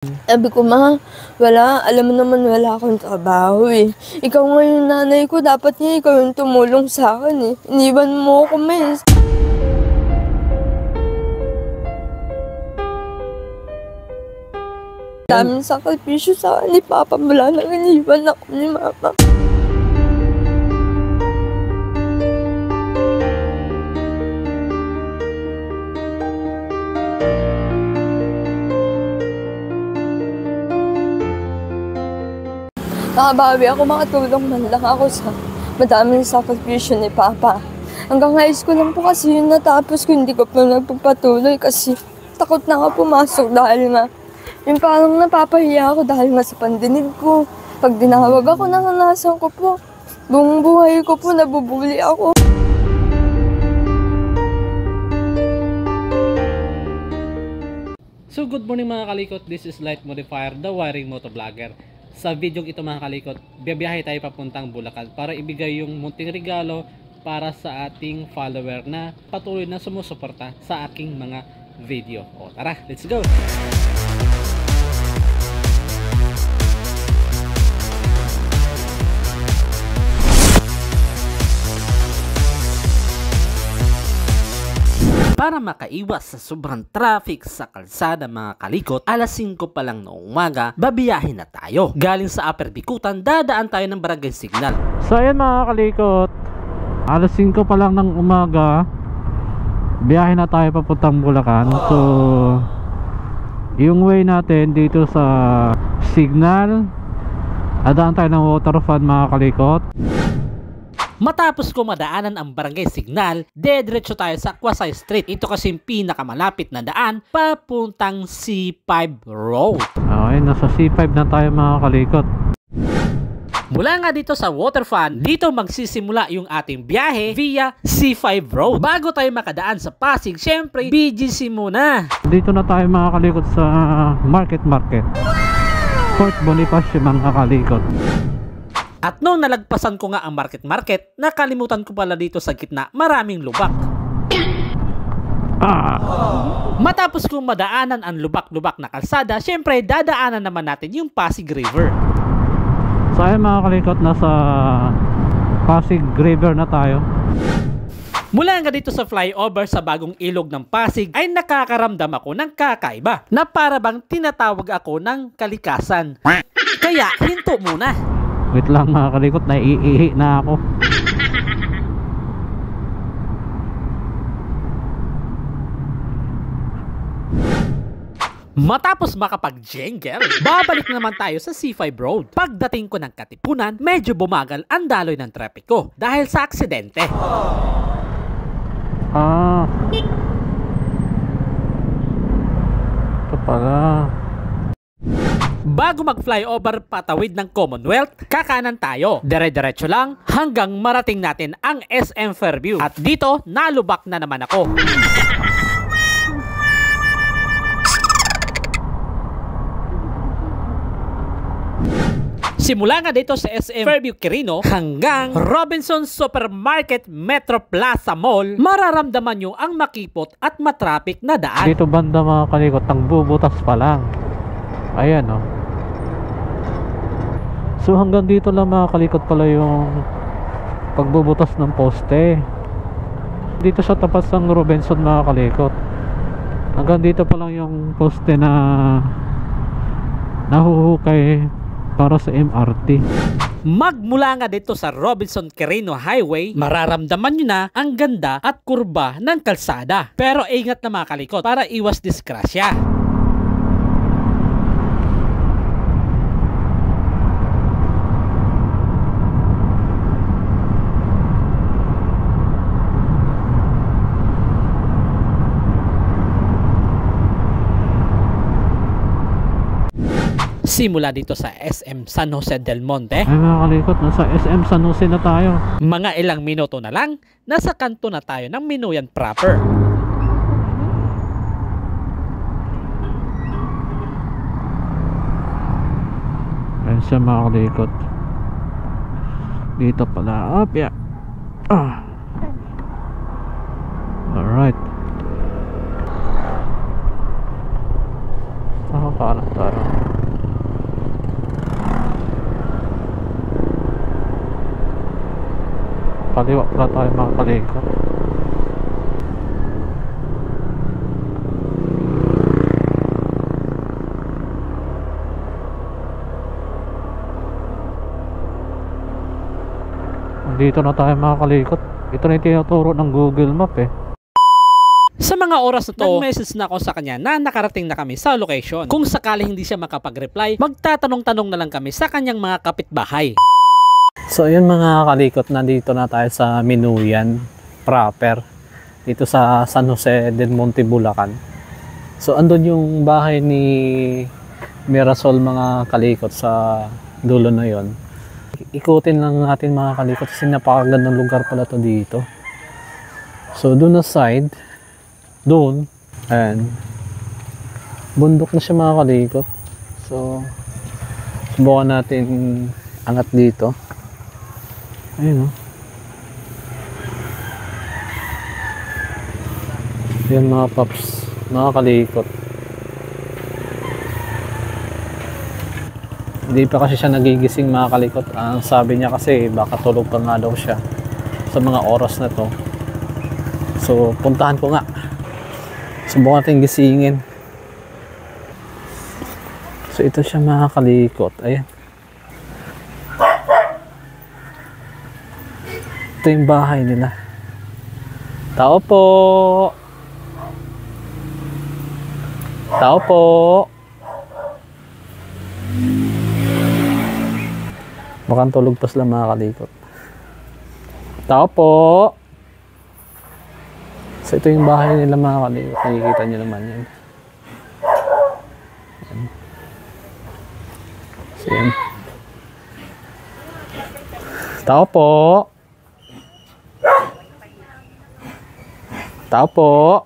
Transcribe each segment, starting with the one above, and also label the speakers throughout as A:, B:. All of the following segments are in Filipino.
A: Sabi ko, "Ma, wala. Alam mo naman wala akong trabaho eh. Ikaw nga yung nanay ko. Dapat nga ikaw yung tumulong sa akin eh. Iniwan mo ako, Mes." Daming sakripisyo sa akin ni Papa mula nang iniwan ako ni Mama. Nakabawi ako, makatulong man lang ako sa madaming sakripisyo ni Papa. Hanggang high school lang po kasi yun natapos ko, hindi ko po nagpapatuloy kasi takot na ako pumasok dahil nga yung parang napapahiya ako dahil nga sa pandinig ko. Pag dinawag ako, naranasan ko po. Buong buhay ko po, nabubuli ako.
B: So good morning mga kalikot, this is Light Modifier, the wiring motovlogger. Sa video ito mga kalikot, biyahe tayo papuntang Bulacan para ibigay yung munting regalo para sa ating follower na patuloy na sumusuporta sa aking mga video. O tara, let's go! Para makaiwas sa sobrang traffic sa kalsada mga kalikot, alas 5 pa lang na umaga, babiyahin na tayo. Galing sa Upper Bikutan, dadaan tayo ng Barangay Signal. So ayan mga kalikot, alas 5 pa lang ng umaga, biyahe na tayo papuntang Bulacan. So yung way natin dito sa Signal, dadaan tayo ng Waterfront mga kalikot. Matapos ko madaanan ang Barangay Signal, dediretso tayo sa Quasay Street. Ito kasi yung pinakamalapit na daan papuntang C5 Road. Okay, nasa C5 na tayo mga kalikot. Mula nga dito sa Waterfront, dito magsisimula yung ating biyahe via C5 Road. Bago tayo makadaan sa Pasig, syempre BGC muna. Dito na tayo mga kalikot sa Market. Fort Bonifacio mga kalikot. At nung nalagpasan ko nga ang market, nakalimutan ko pala dito sa gitna, maraming lubak. Matapos kong madaanan ang lubak-lubak na kalsada, syempre dadaanan naman natin yung Pasig River. So ayun mga kalikot, nasa Pasig River na tayo. Mula nga dito sa flyover sa bagong ilog ng Pasig ay nakakaramdam ako ng kakaiba na para bang tinatawag ako ng kalikasan. Kaya hinto muna. Wait lang mga kalikot, naiihi na ako. Matapos makapag-jengle, babalik naman tayo sa C5 Road. Pagdating ko ng Katipunan, medyo bumagal ang daloy ng trapiko dahil sa aksidente. Ito pala. Bago mag-flyover patawid ng Commonwealth, kakanan tayo. Dire-diretso lang hanggang marating natin ang SM Fairview. At dito, nalubak na naman ako. Simula nga dito sa SM Fairview Quirino hanggang Robinson Supermarket Metro Plaza Mall, mararamdaman nyo ang makipot at matraffic na daan. Dito banda mga kalikot, ang bubutas pa lang. Ayan o. So hanggang dito lang mga kalikot pala yung pagbubutas ng poste. Dito sa tapat ng Robinson mga kalikot, hanggang dito pa lang yung poste na nahuhukay para sa MRT. Magmula nga dito sa Robinson Quirino Highway, mararamdaman nyo na ang ganda at kurba ng kalsada. Pero ingat na mga kalikot para iwas disgrasya. Simula dito sa SM San Jose del Monte. Ay mga kalikot, nasa SM San Jose na tayo. Mga ilang minuto na lang, nasa kanto na tayo ng Minuyan proper. Ayan siya mga kalikot. Dito pala. Up, yeah. Alright. Paano tayo? Kaliwa pala tayo mga kalikot. Dito na tayo mga kalikot. Ito na yung tinuturo ng Google Map eh. Sa mga oras na to, nag-message na ako sa kanya na nakarating na kami sa location. Kung sakali hindi siya makapag-reply, magtatanong-tanong na lang kami sa kanyang mga kapitbahay. So ayun mga kalikot, nandito na tayo sa Minuyan proper. Dito sa San Jose del Monte, Bulacan. So andun yung bahay ni Mirasol mga kalikot sa dulo na yon. Ikutin lang natin mga kalikot kasi napakagandang lugar pala to dito. So doon na side, doon, ayan, bundok na siya mga kalikot. So subukan natin angat dito. Ayun o. Yan mga paps, mga kalikot. Hindi pa kasi siya nagigising mga kalikot. Ang sabi niya kasi baka tulog pa nga daw siya sa mga oras na to. So puntahan ko nga. Subukan natin gisingin. So ito siya mga kalikot. Ayan. Ito yung bahay nila. Tao po. Tao po. Mukhang tulog pa sila mga kalikot. Tao po. So ito yung bahay nila mga kalikot. Nakikita nyo naman yan. So yan. Tao po. Tao po.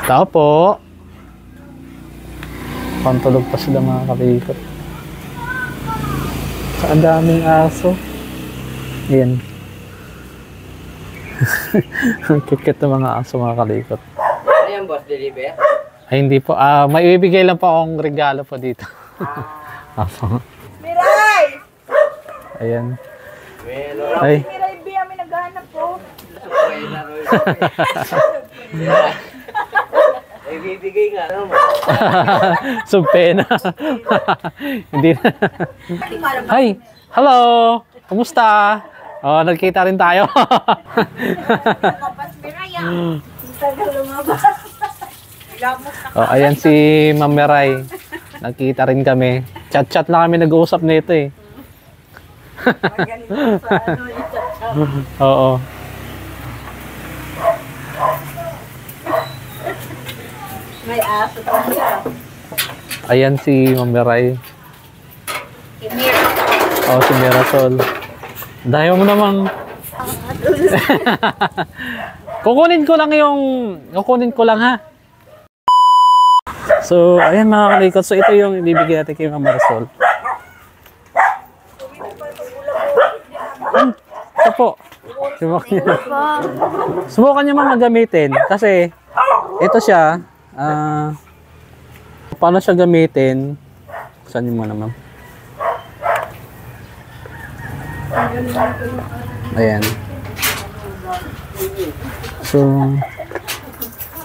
B: Tao po. Pantulog pa sila mga kalikot. So, ang daming aso. Ayan. Ang cute ng mga aso mga kalikot.
C: Ayan boss, deliver?
B: Ay hindi po. May ibigay lang po akong regalo po dito. Aso.
D: Miray!
B: Ayan.
C: Well,
B: Ay.
D: Miray, biya, may naghahanap po.
C: ay bibigay nga naman.
B: Subpena. Hindi na. Hi! Hello! Kumusta? Oh, nagkita rin tayo.
D: Lumabas, Miray, ah. Tagal lumabas.
B: Oh, ayan si Ma'am Meray. Nagkita rin kami. Chat-chat lang kami nag-uusap nito eh.
D: Magaling sa ano, i-chat-chat.
B: Oo.
D: May aso pa siya.
B: Ayan si Ma'am Meray.
D: Emir.
B: Oh, si Mirasol. Dahil mo namang kukunin ko lang ha. So, ayan mga kalikot. So, ito yung ibibigay natin kay Ma'am Mirasol. Ito po. Subukan niyo ma'am gamitin. Kasi, ito siya. Paano siya gamitin? Saan niyo muna ma'am? Ayan. So,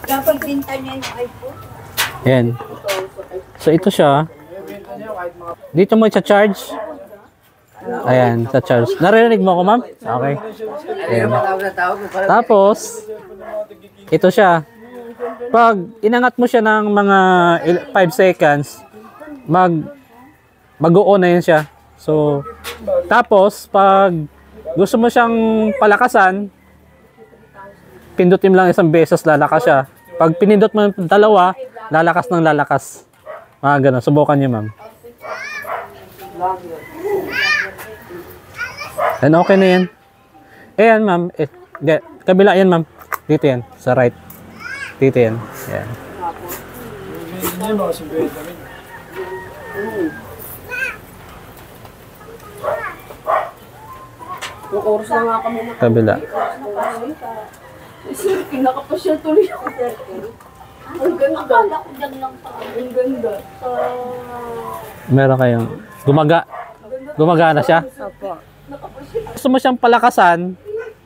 D: Dapat binta niya yung iPhone.
B: ayan. So, ito siya. Dito mo i-charge. Ayan, sa charge. Narinig mo ako, ma'am? Okay. Ayan. Tapos, ito siya. Pag inangat mo siya ng mga 5 seconds, mag-o-on na yun siya. So, tapos, pag gusto mo siyang palakasan, pindutin mo lang isang beses, lalakas siya. Pag pinindot mo ng dalawa, lalakas ng lalakas. Mga ganun. Subukan niyo, ma'am. And okay na yan. Ayan, ma'am. Kabila yan, ma'am. Dito yan. Sa right. Dito yan. Ayan.
D: Yung oras na nga kami
B: Kabila.
D: Sir, kinakapasyal tuloy ako. Ang ganda. Akala ko dyan lang pa. Ang ganda.
B: Meron kayong gumaga.
D: Ang ganda
B: Gumagana siya?
A: Opo.
B: Gusto mo siyang palakasan,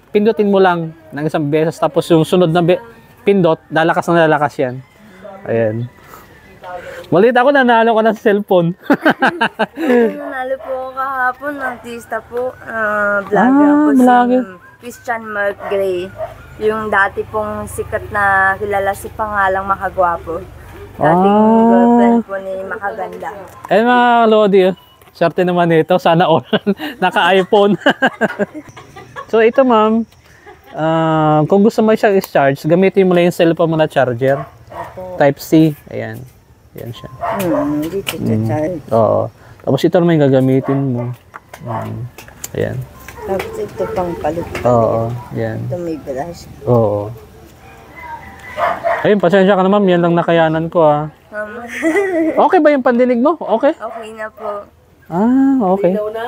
B: pindutin mo lang ng isang beses, tapos yung sunod na pindot, lalakas na lalakas yan. Ayan. Balita ko, nanalo ko ng cellphone.
A: Nanalo po ako kahapon, artista po, vlogger po
B: vlogger.
A: si Christian Mark Gray. Yung dati pong sikat na kilala si Pangalang Makagwapo. Dating girlfriend po ni Makaganda.
B: Eh mga Lodi, swerte naman ito. Sana all naka-iPhone. So ito ma'am, kung gusto mo siyang i-charge, gamitin mo lang yung cellphone mo na charger. Type C. Ayan. Ayan siya.
A: Dito charge.
B: Oo. Tapos ito naman yung gagamitin mo. Ayan.
A: Tapos ito pang palupit.
B: Oo. Ayan.
A: Ito may brush.
B: Oo. Ayun, pasensya ka na ma'am. Yan lang nakayanan ko Okay ba yung pandinig mo? Okay?
A: Okay na po.
B: Okay.
D: Malinaw na?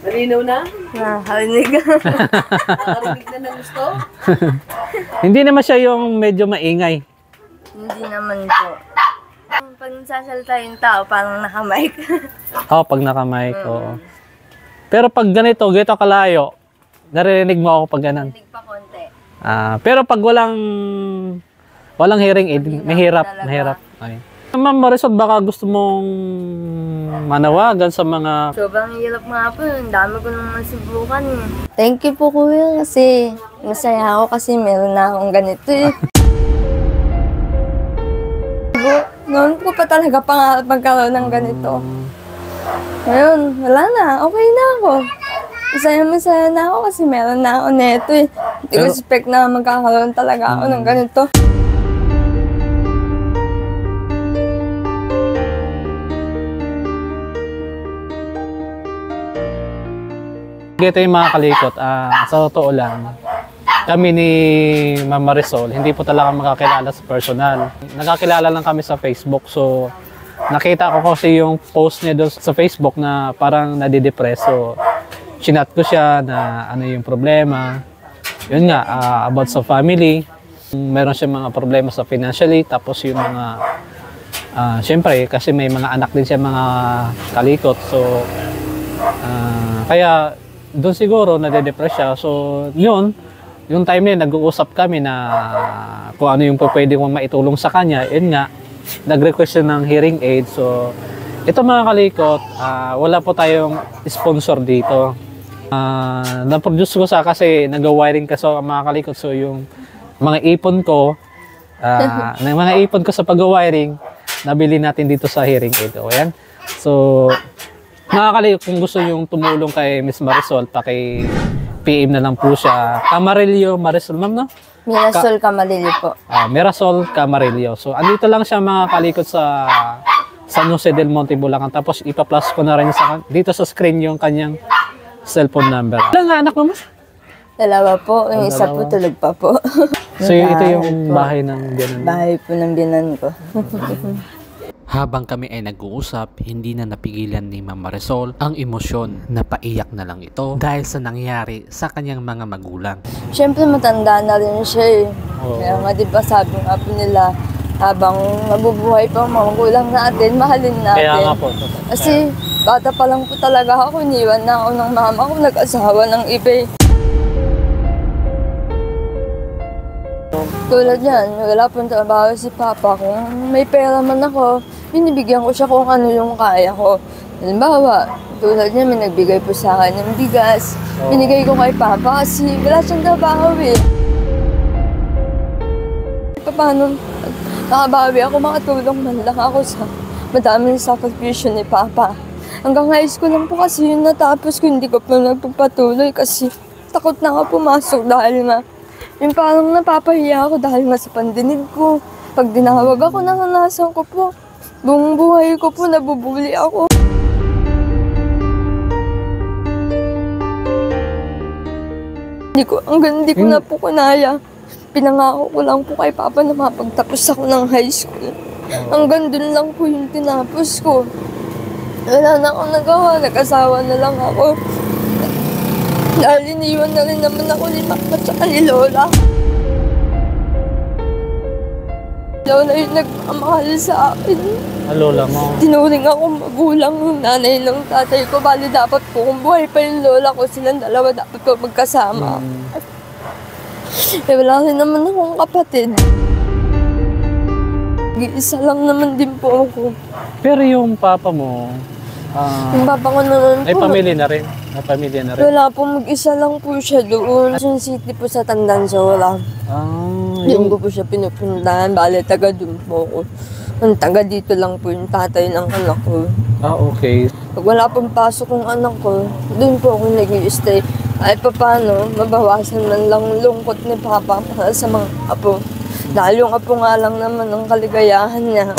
D: Malinaw na?
A: Nakakarinig.
D: Nakarinig na ng gusto?
B: Hindi naman siya yung medyo maingay.
A: Hindi naman po. Pag nagsasalita yung tao, parang nakamic.
B: Pag naka-mic, oo. Pero pag ganito kalayo, naririnig mo ako pag ganun.
A: Narinig pa konti.
B: Pero pag walang hearing aid, mahirap. Ay. Ma'am Marisol, baka gusto mong manawagan sa mga...
A: Sobrang hirap nga po. Ang dami ko naman subukan. Thank you po kuya kasi masaya ako kasi meron na akong ganito eh. Noon ko pa talaga pangarap magkaroon ng ganito. Ngayon, wala na. Okay na ako. Masaya na ako kasi meron na ako neto eh. Hindi ko expect na magkakaroon talaga ako ng ganito.
B: Ito yung mga kalikot, sa totoo lang, kami ni Ma'am Marisol, hindi po talaga makakilala sa personal. Nakakilala lang kami sa Facebook, so nakita ko kasi yung post niya doon sa Facebook na parang nadidepress. So, chinat ko siya na ano yung problema. Yun nga, about sa family. Meron siya mga problema sa financially, tapos yung mga, syempre, kasi may mga anak din siya mga kalikot. So, kaya doon siguro nade-depress siya. So, yun, yung time na yun, nag-uusap kami na kung ano yung pwede kong maitulong sa kanya. Yun nga, nag-request siya ng hearing aid. So, ito mga kalikot, wala po tayong sponsor dito. Na-produce ko kasi nag-wiring ka sa mga kalikot. So, yung mga ipon ko, sa pag-wiring, nabili natin dito sa hearing aid. O, yan. So, mga kalikot, kung gusto yung tumulong kay Miss Marisol, PM na lang po siya. Camarillo Marisol, ma'am, no?
A: Mirasol Camarillo po.
B: Mirasol Camarillo. So, andito lang siya mga kalikot sa San Jose del Monte, Bulacan. Tapos, ipa-plus ko na rin dito sa screen yung kanyang cellphone number. Ilan nga anak mo, mas?
A: Dalawa po. Yung isa po tulog pa po.
B: So, ito yung bahay ng biyanan.
A: Bahay po ng biyanan ko.
B: Habang kami ay nag-uusap, hindi na napigilan ni Ma'am Marisol ang emosyon na paiyak na lang ito dahil sa nangyari sa kanyang mga magulang.
A: Siyempre matanda na rin siya eh. Kaya nga diba sabi nga po nila, habang nabubuhay pa ang mga magulang natin, mahalin natin.
B: Kaya nga po.
A: Kasi bata pa lang po talaga ako, iniwan na ako ng mama ko, nag-asawa ng iba eh. Tulad yan, wala pong trabaho si Papa. Kung may pera man ako, binibigyan ko siya kung ano yung kaya ko. Halimbawa, tulad niya, may nagbigay po sa akin ng bigas. Binigay ko kay Papa kasi wala siyang trabaho eh. Paano nakabawi ako, makatulong man lang ako sa madaming sakripisyo ni Papa. Hanggang high school lang po kasi yun natapos ko, hindi ko pa nagpapatuloy kasi takot na ako pumasok dahil nga yung parang napapahiya ako dahil nga sa pandinig ko. Pag dinawag ako, naranasan ko po. Buong buhay ko po, nabubuli ako. Hindi ko na po kunaya. Pinangako ko lang po kay Papa na mapagtapos ako ng high school. Hanggang dun lang po yung tinapos ko. Wala na akong nagawa, nag-asawa na lang ako. Dahil iniwan na rin naman ako ni Mama at ni Lola. lola yung nagmamahal sa akin.
B: Lola mo.
A: Tinuring ako magulang yung nanay ng tatay ko. Bali dapat po kung buhay pa yung lola ko, silang dalawa dapat po magkasama. Eh wala rin naman akong kapatid. Isa lang naman din po ako.
B: Pero yung papa mo,
A: Yung papa ko naman
B: ay
A: po,
B: pamilya na rin. May pamilya na rin.
A: wala po, mag-isa lang po siya doon. Quezon City po sa Tandansola. Yung ko po siya pinupuntahan, bali taga doon po ako. Ang taga dito lang po yung tatay ng anak ko.
B: Okay.
A: Pag wala pong pasok ng anak ko, doon po ako nag-i-stay. Ay paano, mabawasan man lang lungkot ni Papa para sa mga apo. Dahil yung apo nga lang naman ang kaligayahan niya.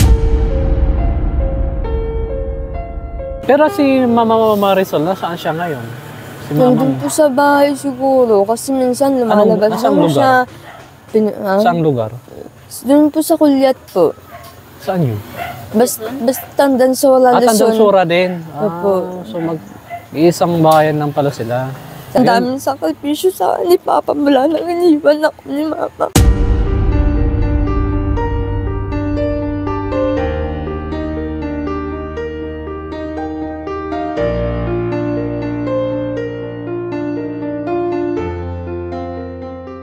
B: Pero si Mama Marisol, nasaan siya ngayon? Si Mama
A: Nandun
B: mo?
A: po sa bahay siguro kasi minsan lumalabas
B: Nasaan
A: po
B: lugar?
A: siya.
B: Saang lugar?
A: Doon po sa Kulyat po.
B: Saan yun?
A: Basta Tandansola, Luzon.
B: Tandansura din.
A: Opo.
B: So mag-iisang bayan lang pala sila.
A: Ang daming sakripisyo sa akin ni Papa mula nang iniwan ako ni Mama.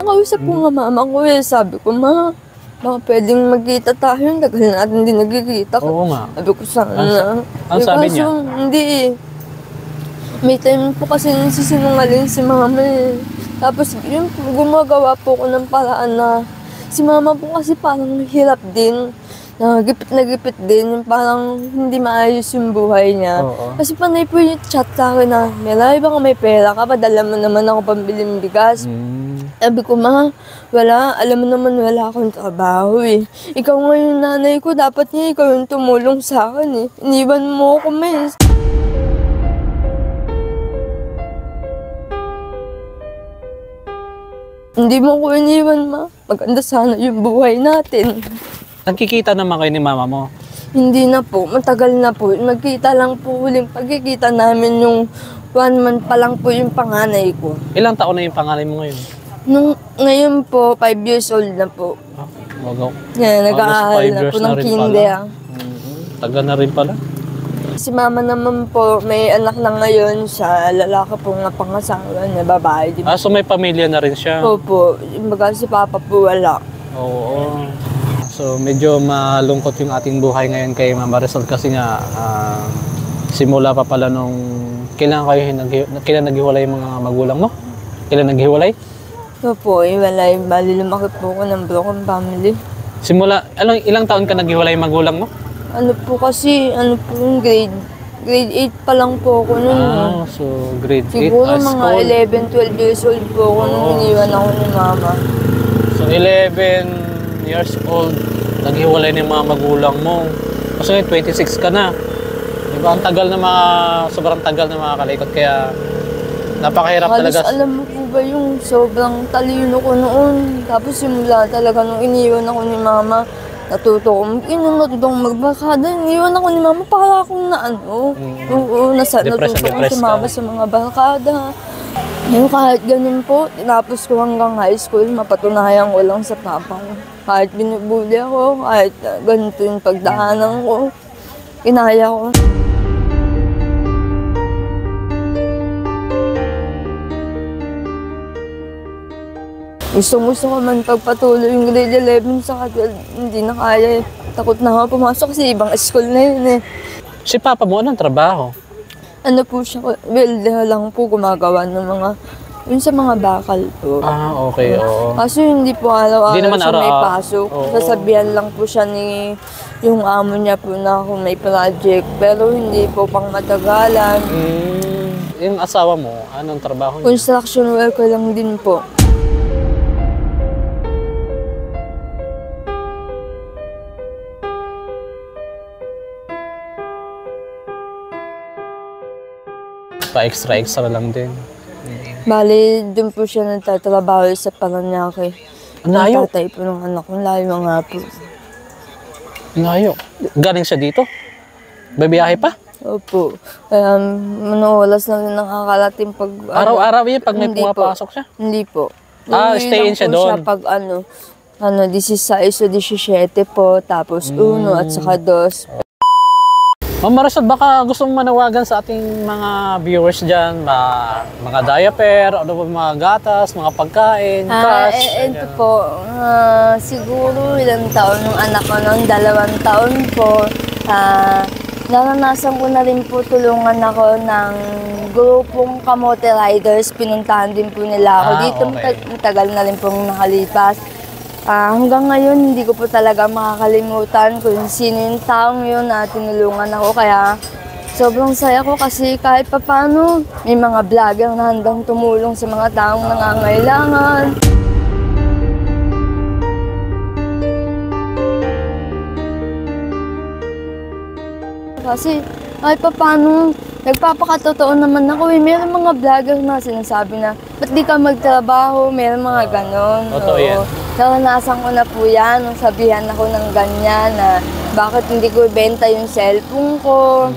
A: Nakausap ko nga mama ko sabi ko, Ma, baka pwedeng magkita tayo, tagal natin din nagkikita.
B: Oo nga.
A: Sabi ko sana.
B: Ang sabi niya?
A: Kaso, hindi eh. May time po kasi nagsisinungaling si mama eh. Tapos yun po, gumagawa po ko ng paraan na si mama po kasi parang hirap din. Nagipit din, yung parang hindi maayos yung buhay niya.
B: Oo.
A: Kasi panay po yung chat sa akin na, Melay, baka may pera ka, padala mo naman ako pambiling bigas. Sabi ko, Ma, wala. Alam mo naman wala akong trabaho eh. Ikaw nga yung nanay ko, dapat niya ikaw yung tumulong sa akin eh. Iniwan mo ako, Miss. Hindi mo ko iniwan, Ma. Maganda sana yung buhay natin.
B: Nagkikita naman kayo ni Mama mo?
A: Hindi na po, matagal na po. Magkita lang po huling pagkikita namin yung 1 month pa lang po yung panganay ko.
B: Ilang taon na yung panganay mo ngayon?
A: Ngayon po, 5 years old na po.
B: Wagaw.
A: Yan, nag-aaral na po ng kinder.
B: Tagal na rin pala.
A: Si mama naman po, may anak na ngayon sa lalaki po nga pangasawa niya, babae. Di ba?
B: So may pamilya na rin siya?
A: Opo, yung baga si Papa po wala.
B: Oo. So medyo malungkot yung ating buhay ngayon kay Mama Marisol kasi nga simula pa pala nung kailan naghiwalay yung mga magulang mo? Kailan naghiwalay?
A: Opo, iwalay. Bali lumaki po ko ng broken family.
B: Simula, ilang taon ka naghiwalay yung magulang mo?
A: Ano po kasi, yung grade 8 pa lang po ako nun.
B: So grade 8
A: Siguro mga 11, 12 years old po ako nung iniwan ako ni Mama.
B: So 11 years old, naghiwalay ng mga magulang mo. Kasi 26 ka na. Diba? Ang tagal na sobrang tagal na mga kalikot. Kaya napakahirap
A: Halos
B: talaga.
A: alam mo po ba yung sobrang talino ko noon. Tapos simula talaga nung iniwan ako ni Mama, natuto akong magbakada. Iniwan ako ni Mama para akong natuto akong sumama sa mga barkada. Yung kahit ganun po, tinapos ko hanggang high school, mapatunayan ko lang sa papa ko. Kahit binubuli ako, kahit ganito yung pagdaanan ko, kinaya ko. Gusto ko man pagpatuloy yung grade 11 sa 12, hindi na kaya. Takot na ako pumasok kasi ibang school na yun eh.
B: Si Papa mo, anong trabaho?
A: Ano po siya, welder lang po gumagawa ng mga, yun sa mga bakal po.
B: Okay, oo.
A: Kaso hindi po araw-araw
B: Hindi naman
A: siya may
B: araw-araw.
A: pasok.
B: Oo.
A: Sasabihan lang po siya ni yung amo niya po na kung may project. Pero hindi po pang matagalan.
B: Yung asawa mo, anong trabaho niya?
A: Construction worker lang din po.
B: Pa-extra lang din.
A: Bali, doon po siya nagtatrabaho sa Paranaque.
B: Ang layo.
A: Ang tatay po ng anak ko, layo nga po.
B: Layo. Galing siya dito? Babiyahe pa?
A: Opo. Manowalas na rin nakakalating pag...
B: Araw-araw yun pag may
A: Hindi po.
B: pumapasok siya?
A: Hindi po.
B: Stay in siya
A: po
B: doon?
A: Pag 16 o 17 po, tapos 1 at saka 2.
B: Ma'am Marisol, baka gusto mong manawagan sa ating mga viewers dyan, mga diaper, ano ba, mga gatas, mga pagkain, cash.
A: Ito po, siguro ilang taon yung anak ko noon, 2 taon po. Naranasan ko na rin po tulungan ako ng grupong Kamote Riders. Pinuntahan din po nila ako. Dito matagal na rin pong nakalipas. Hanggang ngayon, hindi ko po talaga makakalimutan kung sino yung taong yun na tinulungan ako. Kaya sobrang saya ko kasi kahit papano, may mga vlogger na handang tumulong sa mga taong nangangailangan. Kasi kahit paano, nagpapakatotoo naman ako eh. Meron mga vlogger na sinasabi na, ba't di ka magtrabaho? Meron mga ganon.
B: Totoo yan.
A: Naranasan ko na po yan, nung sabihan ako ng ganyan na bakit hindi ko ibenta yung cellphone ko.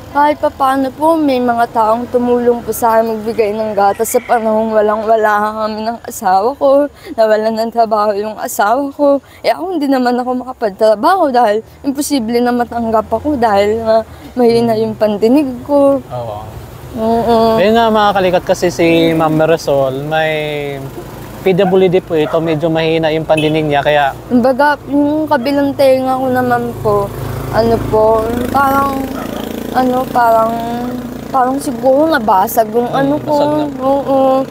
A: Kahit pa paano po, may mga taong tumulong po sa akin magbigay ng gatas sa panahong walang-wala kami ng asawa ko, nawalan ng trabaho yung asawa ko. Ako hindi naman ako makapagtrabaho dahil imposible na matanggap ako dahil mahina yung pandinig ko.
B: Oo. Kaya nga mga kalikot, kasi si Ma'am Marisol, may PWD po ito, medyo mahina yung pandinig niya, kaya...
A: Kumbaga, yung kabilang tenga ko naman po, parang siguro nabasag yung ko. Oo.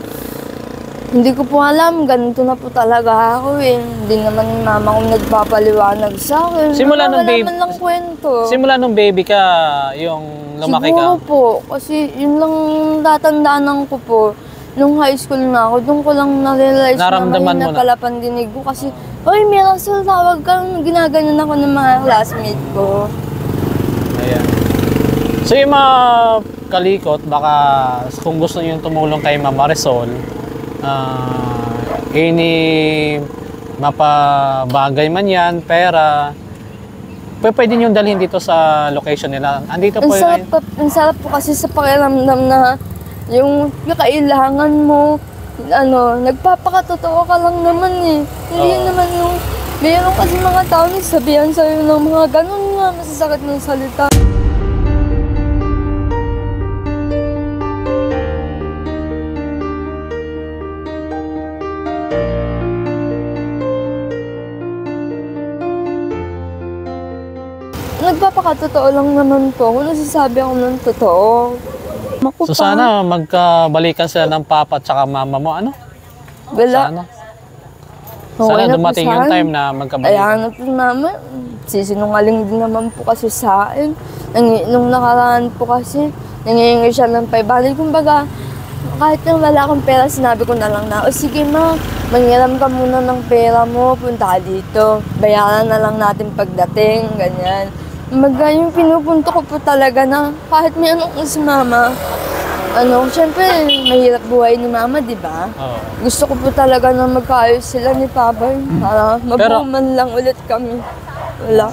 A: Hindi ko po alam, ganito na po talaga ako eh. Hindi naman yung mama ko nagpapaliwanag sa akin.
B: Simula nung baby ka, yung lumaki ka?
A: Siguro po, kasi yun lang tatandaan ko po. Nung high school na ako, doon ko lang na-realize na mahina pala pandinig ko. Kasi, oy, Marisol, tawag ka, ginaganon ako ng mga classmate ko.
B: Ayan. So yung mga kalikot, baka kung gusto nyo tumulong kay Ma'am Marisol, mapabagay man yan, pera, pwede nyo dalhin dito sa location nila. Andito po
A: ang sarap po kasi sa pakiramdam na yung kailangan mo, nagpapakatotoo ka lang naman eh. Hindi naman yung, mayroon kasi mga tao nagsabihan sa'yo ng mga ganun nga, masasakit ng salita. Nagpapakatotoo lang naman po. Kung nasasabi ako ng totoo.
B: So sana magkabalikan sila ng papa at saka mama mo, ano?
A: Wala.
B: Sana dumating yung time na magkabalikan.
A: Kaya na po mama, sisinungaling din naman po kasi sa akin. Nung nakaraan po kasi, nangyayari siya ng 500. Kumbaga, kahit nang wala akong pera, sinabi ko na lang na, o sige ma, manghiram ka muna ng pera mo, punta ka dito. Bayaran na lang natin pagdating, ganyan. Yung pinupunto ko po talaga na kahit may si mama, syempre, mahirap buhay ni mama, di ba? Gusto ko po talaga na magkaayos sila ni Papa, para mabuman lang ulit kami. Wala.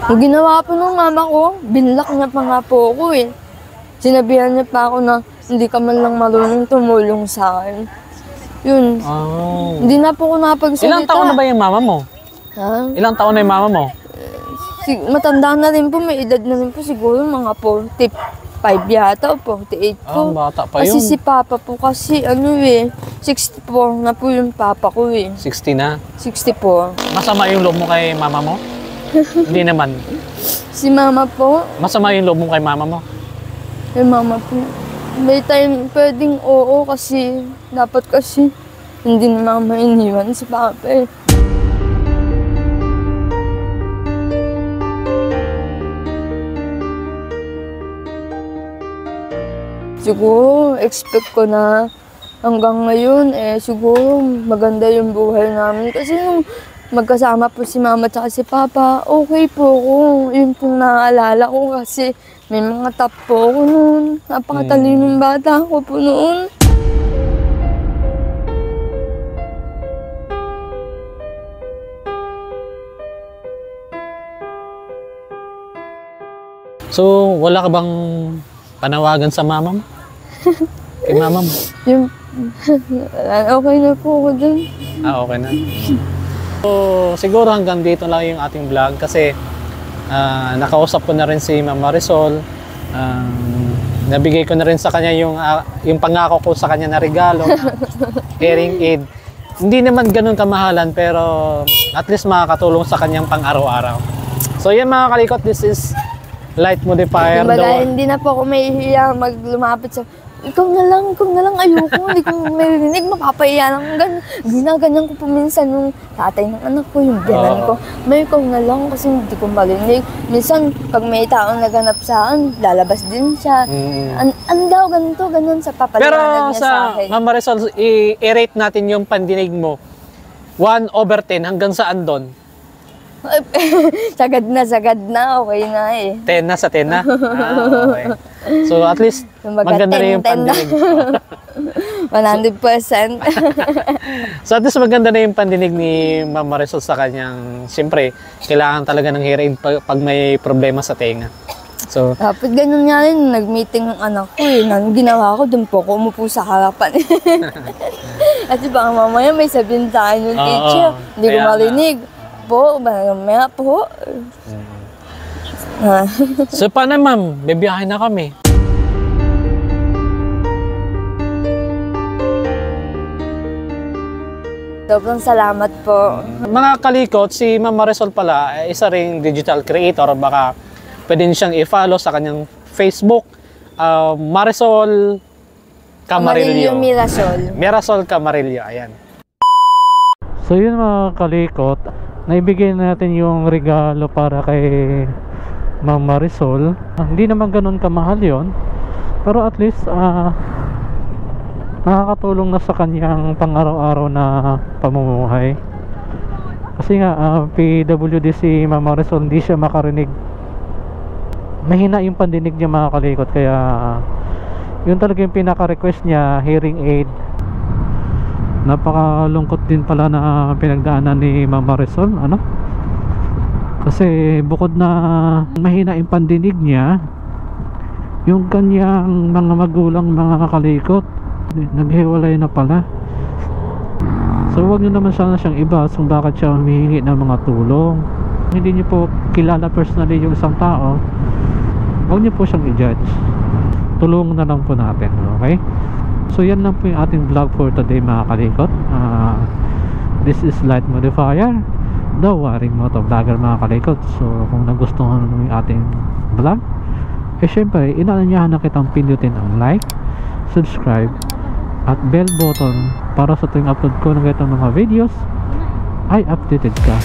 A: Yung ginawa po ng mama ko, binlock niya pa nga po ako eh. Sinabihan niya pa ako na hindi ka man lang marunong tumulong sa akin. Yun. Hindi na po ako nakapagsalita.
B: Ilang taon na ba yung mama mo? Ilang taon na yung mama mo?
A: Matanda na rin po, may edad na rin po siguro mga 45 yata o 48 po.
B: Bata pa yun.
A: Kasi si Papa po kasi 64 na po yung Papa ko eh.
B: 60 na?
A: 64.
B: Masama yung loob mo kay mama mo? Hindi naman.
A: Si Mama po?
B: Masama yung loob mo kay mama mo?
A: Kay Mama po. May time pwedeng oo kasi dapat kasi hindi ni Mama iniwan si Papa eh. Siguro expect ko na hanggang ngayon siguro maganda yung buhay namin kasi nung magkasama po si Mama at si Papa, okay po ako. Yun po naaalala ko kasi may mga tap po ako noon. Napakatalinong bata ako po noon.
B: So, wala ka bang panawagan sa mama mo? Kay mama mo?
A: Yung, okay na po ako dun.
B: Okay na. So, siguro hanggang dito lang yung ating vlog kasi nakausap ko na rin si Ma'am Marisol. Nabigay ko na rin sa kanya yung pangako ko sa kanya na regalo na hearing aid. Hindi naman ganun kamahalan pero at least makakatulong sa kanyang pang-araw-araw. So yan mga kalikot, this is light modifier.
A: Kumbaga, hindi na po ako mahihiya lumapit sa, ikaw na lang, ayoko, hindi ko maririnig, mapapahiya lang, ginaganyan ko po minsan yung tatay ng anak ko, yung biyanan ko, may ikaw na lang kasi hindi ko marinig. Minsan, pag may taong naganap sa akin, lalabas din siya. Ano daw, ganun sa papaliwanag niya sa akin.
B: Pero sa Ma'am Marisol, i-rate natin yung pandinig mo. 1/10 hanggang saan doon?
A: Sagad na, okay na eh.
B: 10 na sa 10 na? Okay. So at least, maganda na yung pandinig.
A: 100%.
B: So at least maganda na yung pandinig ni Ma'am Marisol sa kanyang, siyempre, kailangan talaga ng hearing pag may problema sa tenga. So,
A: dapat ganun nga rin, nag-meeting ng anak ko eh. Nang ginawa ko, dun po ako umupo sa harapan. At baka mamaya may sabihin sa akin yung teacher, hindi ko marinig. Po, mamaya po.
B: So paano ma'am, bibiyahin na kami.
A: Sobrang salamat po.
B: Mga kalikot, si Ma'am Marisol pala, isa ring digital creator. Baka pwede siyang i-follow sa kanyang Facebook. Marisol Camarillo. Mirasol Camarillo, ayan. So yun mga kalikot, naibigay natin yung regalo para kay Ma'am Marisol. Hindi naman ganun kamahal yon, pero at least nakakatulong na sa kanyang pang-araw-araw na pamumuhay. Kasi nga PWD si Ma'am Marisol, hindi siya makarinig, mahina yung pandinig niya mga kalikot, kaya yun talaga yung pinaka-request niya, hearing aid. Napakalungkot din pala na pinagdaanan ni Ma'am Marisol, kasi bukod na mahina yung pandinig niya, yung kanyang mga magulang, mga kalikot, naghiwalay na pala. So wag nyo naman sana siyang ibas kung bakit siya humihingi ng mga tulong. Hindi nyo po kilala personally yung isang tao, wag nyo po siyang i-judge. Tulungan na lang po natin, okay? So yan lang po yung ating vlog for today mga kalikot. This is Light Modifier, the Waring Motovlogger mga kalikot. So kung nagustuhan mo yung ating vlog, syempre inaanyahan na kitang pindutin ang like, subscribe at bell button para sa tuwing upload ko ng ganitong mga videos ay updated ka.